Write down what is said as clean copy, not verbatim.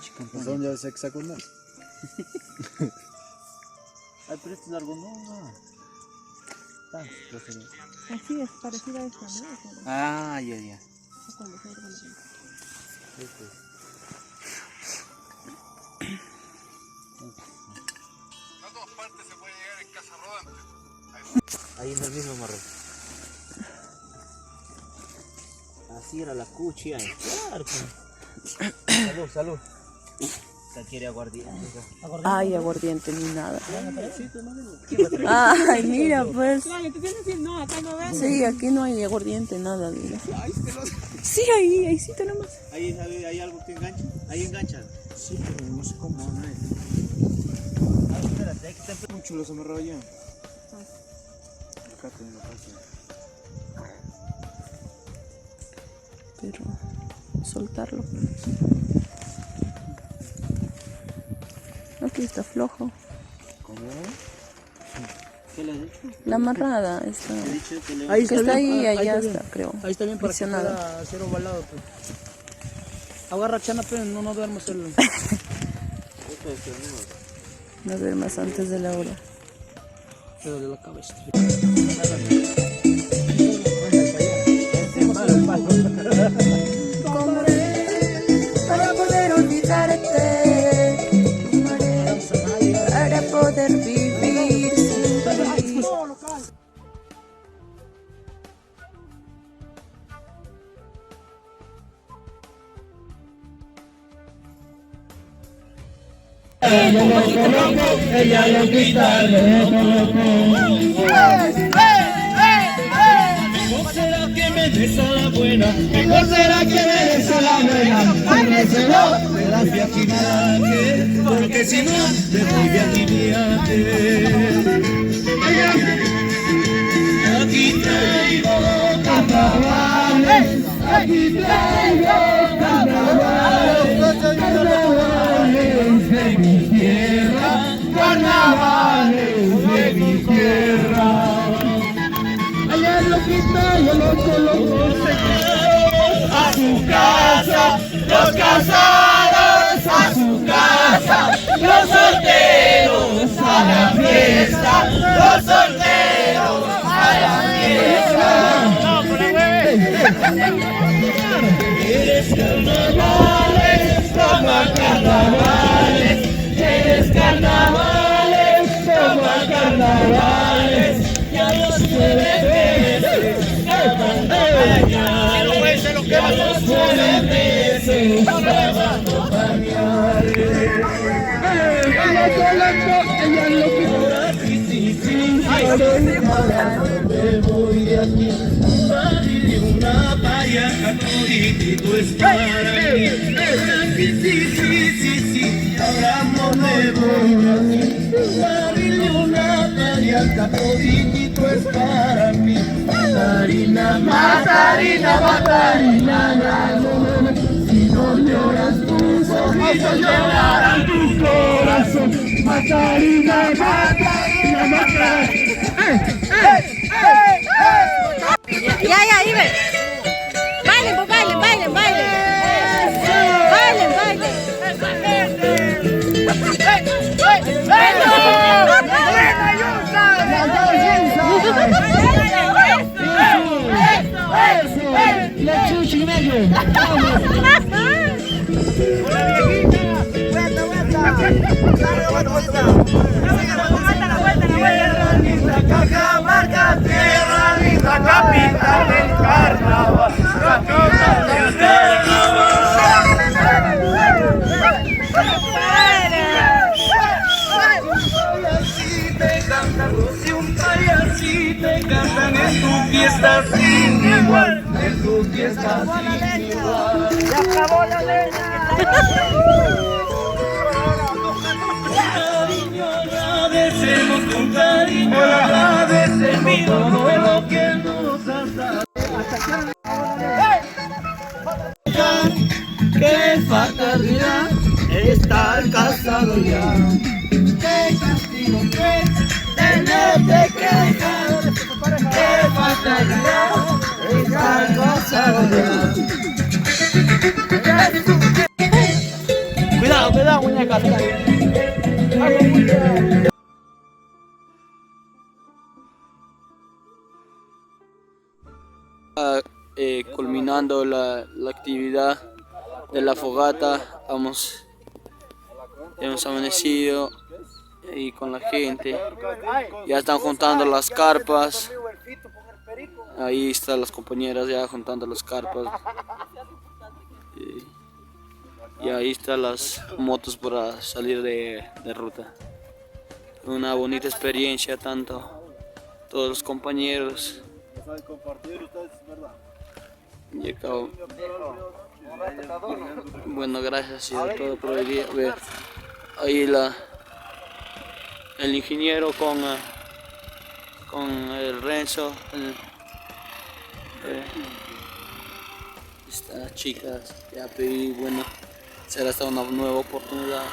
chicampana. ¿Dónde se sacó más? Ay, pero este es algo nuevo. Así es, parecida a esta, ¿no? Ah, ya. Cuando se ordenó. A todas partes se puede llegar en casa rodante. Ahí en el mismo marrón. Así era la cuchilla. Claro. Salud. Se quiere aguardiente. Ay, aguardiente ni nada. Ay, mira, pues. No, acá no ves. Sí, aquí no hay aguardiente, nada, mira. Sí, ahí sí tenemos. Ahí hay algo que engancha. Ahí engancha. Sí, pero no sé cómo. No es. Ah, espérate, aquí está Un chulo se me rayó. Acá tengo la casa. Pero soltarlo. Aquí está flojo. ¿Cómo? ¿Qué le has dicho? La amarrada está. Le he dicho que le... Que está ahí, allá está bien. está, creo. Ahí está bien para que Friccionado. pueda ser ovalado. Pues. Agarra chana, pero no duermas el... Esto es el nuevo. No duermas antes de la hora. Pero de la cabeza. ¿Cómo para poder olvidarte? Para poder vivir sin ti. Ella lo quita, mejor será que me des a la buena, mejor será que me des a la buena, porque si no, me das de aquí viaje, porque si no, me voy de aquí viaje. Aquí traigo carnavales, aquí traigo carnavales, carnavales de mi tierra, carnavales de mi tierra. Allá lo quita, yo lo coloco secados a su casa, los casados a su casa, los solteros a la fiesta, los solteros a la fiesta. No, con la Eres carnavales, toma carnavales, eres carnavales, toma carnavales. Ya los meses estaban pañales, ya los meses estaban pañales. Ella lo que ahora me voy de aquí, de una payaca toditito es para mí. Sí, ahora no me voy de aquí, de una payaca toditito es para mí. Matarina, Matarina, Matarina, si no lloras tus ojos llorarán tu corazón. Matarina, Matarina, Matarina. Ya, Iber. Bailen, pues, bailen. La chuchi medio. Tierra linda, Cajamarca, tierra linda, capital del carnaval, capital del carnaval. Si un payasito te cantan en tu fiesta sin igual, en tu fiesta sin igual. Ya acabó la leña. Cariño, agradecemos con cariño, agradecemos todo lo que nos has dado. Qué fatalidad estar casado ya. Qué castigo que tenerte que dejar. Qué fatalidad estar casado ya. Cuidado. Culminando la actividad de la fogata, hemos amanecido ahí con la gente, ya están juntando las carpas, ahí están las compañeras ya juntando las carpas, y ahí están las motos para salir de ruta. Una bonita experiencia, todos los compañeros. Y acabo. Bueno, gracias a todo por el día. Ver ahí el ingeniero con el Renzo, estas chicas, ya pedí, bueno, será hasta una nueva oportunidad.